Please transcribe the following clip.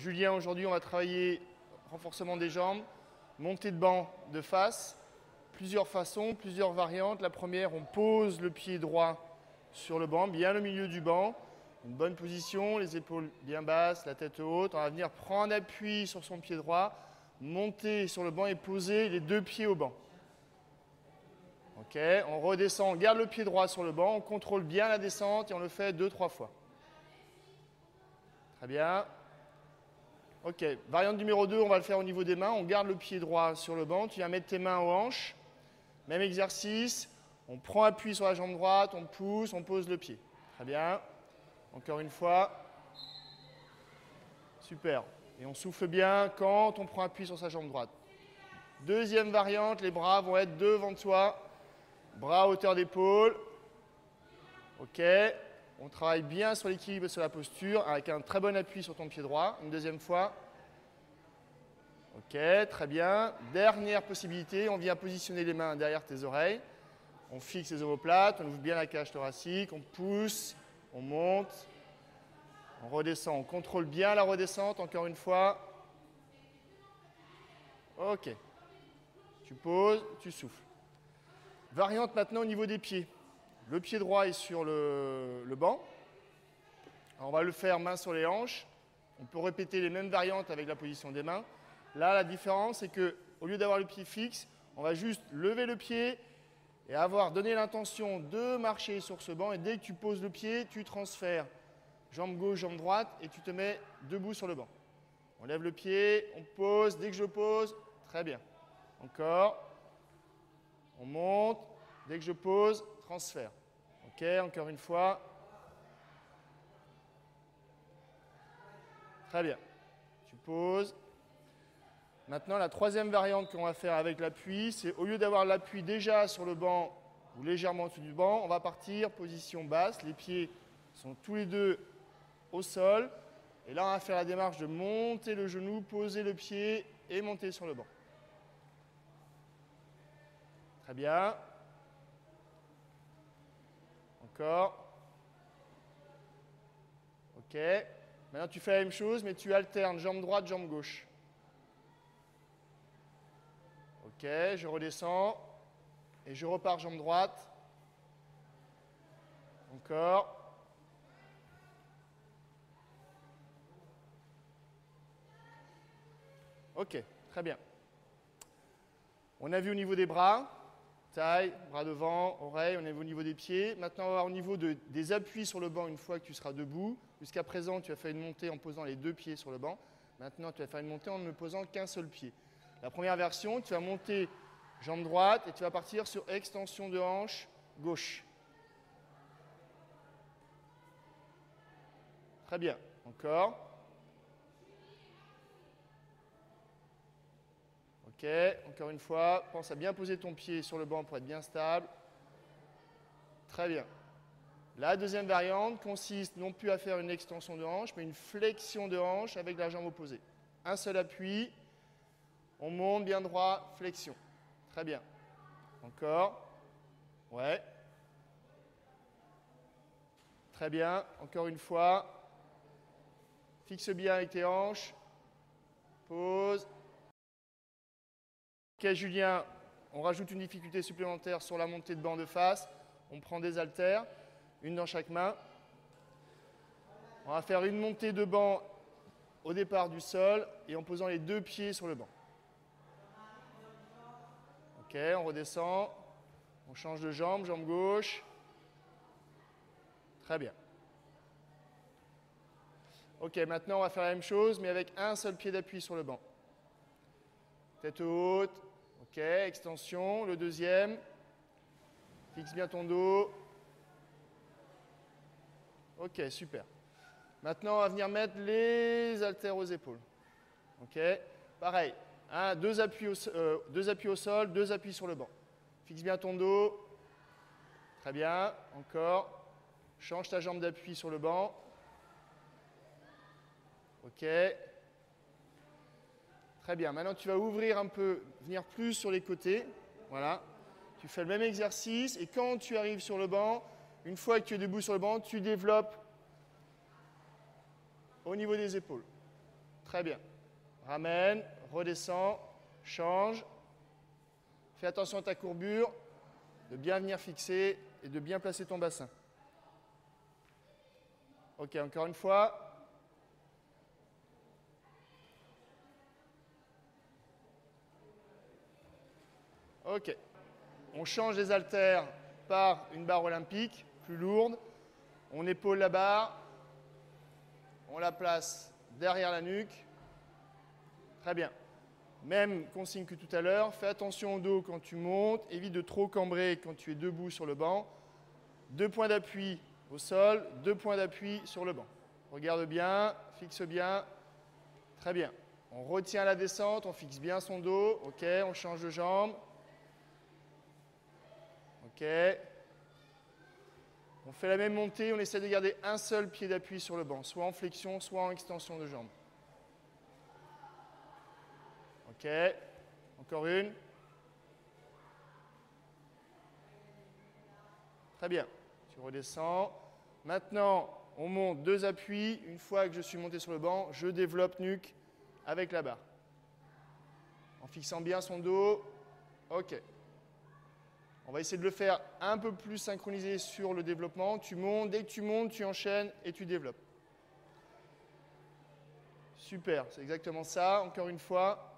Julien, aujourd'hui, on va travailler renforcement des jambes, montée de banc de face, plusieurs façons, plusieurs variantes. La première, on pose le pied droit sur le banc, bien au milieu du banc, une bonne position, les épaules bien basses, la tête haute. On va venir prendre appui sur son pied droit, monter sur le banc et poser les deux pieds au banc. Ok, on redescend, on garde le pied droit sur le banc, on contrôle bien la descente et on le fait 2-3 fois. Très bien. Ok, variante numéro 2, on va le faire au niveau des mains. On garde le pied droit sur le banc, tu viens mettre tes mains aux hanches. Même exercice, on prend appui sur la jambe droite, on pousse, on pose le pied. Très bien. Encore une fois. Super. Et on souffle bien quand on prend appui sur sa jambe droite. Deuxième variante, les bras vont être devant toi. Bras à hauteur d'épaule. Ok. On travaille bien sur l'équilibre et sur la posture avec un très bon appui sur ton pied droit. Une deuxième fois. Ok, très bien. Dernière possibilité, on vient positionner les mains derrière tes oreilles. On fixe les omoplates, on ouvre bien la cage thoracique, on pousse, on monte, on redescend. On contrôle bien la redescente, encore une fois. Ok. Tu poses, tu souffles. Variante maintenant au niveau des pieds. Le pied droit est sur le banc. Alors on va le faire main sur les hanches. On peut répéter les mêmes variantes avec la position des mains. Là, la différence, c'est qu'au lieu d'avoir le pied fixe, on va juste lever le pied et avoir donné l'intention de marcher sur ce banc. Et dès que tu poses le pied, tu transfères jambe gauche, jambe droite et tu te mets debout sur le banc. On lève le pied, on pose. Dès que je pose, très bien. Encore. On monte. Dès que je pose, transfert. Ok, encore une fois. Très bien. Tu poses. Maintenant, la troisième variante qu'on va faire avec l'appui, c'est au lieu d'avoir l'appui déjà sur le banc ou légèrement au-dessus du banc, on va partir position basse. Les pieds sont tous les deux au sol. Et là, on va faire la démarche de monter le genou, poser le pied et monter sur le banc. Très bien. Encore. Ok. Maintenant, tu fais la même chose, mais tu alternes jambe droite, jambe gauche. Ok, je redescends et je repars jambe droite. Encore. Ok, très bien. On a vu au niveau des bras, taille, bras devant, oreille, on a vu au niveau des pieds. Maintenant, on va voir au niveau des appuis sur le banc une fois que tu seras debout. Jusqu'à présent, tu as fait une montée en posant les deux pieds sur le banc. Maintenant, tu vas faire une montée en ne posant qu'un seul pied. La première version, tu vas monter jambe droite et tu vas partir sur extension de hanche gauche. Très bien. Encore. Ok. Encore une fois, pense à bien poser ton pied sur le banc pour être bien stable. Très bien. La deuxième variante consiste non plus à faire une extension de hanche, mais une flexion de hanche avec la jambe opposée. Un seul appui. On monte bien droit, flexion. Très bien. Encore. Ouais. Très bien. Encore une fois. Fixe bien avec tes hanches. Pose. Ok, Julien, on rajoute une difficulté supplémentaire sur la montée de banc de face. On prend des haltères, une dans chaque main. On va faire une montée de banc au départ du sol et en posant les deux pieds sur le banc. Ok, on redescend. On change de jambe, jambe gauche. Très bien. Ok, maintenant on va faire la même chose, mais avec un seul pied d'appui sur le banc. Tête haute. Ok, extension. Le deuxième. Fixe bien ton dos. Ok, super. Maintenant, on va venir mettre les haltères aux épaules. Ok, pareil. Deux appuis au sol, deux appuis sur le banc. Fixe bien ton dos. Très bien. Encore. Change ta jambe d'appui sur le banc. Ok. Très bien. Maintenant, tu vas ouvrir un peu, venir plus sur les côtés. Voilà. Tu fais le même exercice et quand tu arrives sur le banc, une fois que tu es debout sur le banc, tu développes au niveau des épaules. Très Très bien. Ramène, redescends, change. Fais attention à ta courbure, de bien venir fixer et de bien placer ton bassin. Ok, encore une fois. Ok. On change les haltères par une barre olympique, plus lourde. On épaule la barre. On la place derrière la nuque. Très bien. Même consigne que tout à l'heure. Fais attention au dos quand tu montes. Évite de trop cambrer quand tu es debout sur le banc. 2 points d'appui au sol, 2 points d'appui sur le banc. Regarde bien, fixe bien. Très bien. On retient la descente, on fixe bien son dos. Ok, on change de jambe. Ok. On fait la même montée, on essaie de garder un seul pied d'appui sur le banc, soit en flexion, soit en extension de jambe. Ok. Encore une. Très bien. Tu redescends. Maintenant, on monte 2 appuis. Une fois que je suis monté sur le banc, je développe nuque avec la barre. En fixant bien son dos. Ok. On va essayer de le faire un peu plus synchronisé sur le développement. Tu montes, dès que tu montes, tu enchaînes et tu développes. Super, c'est exactement ça. Encore une fois.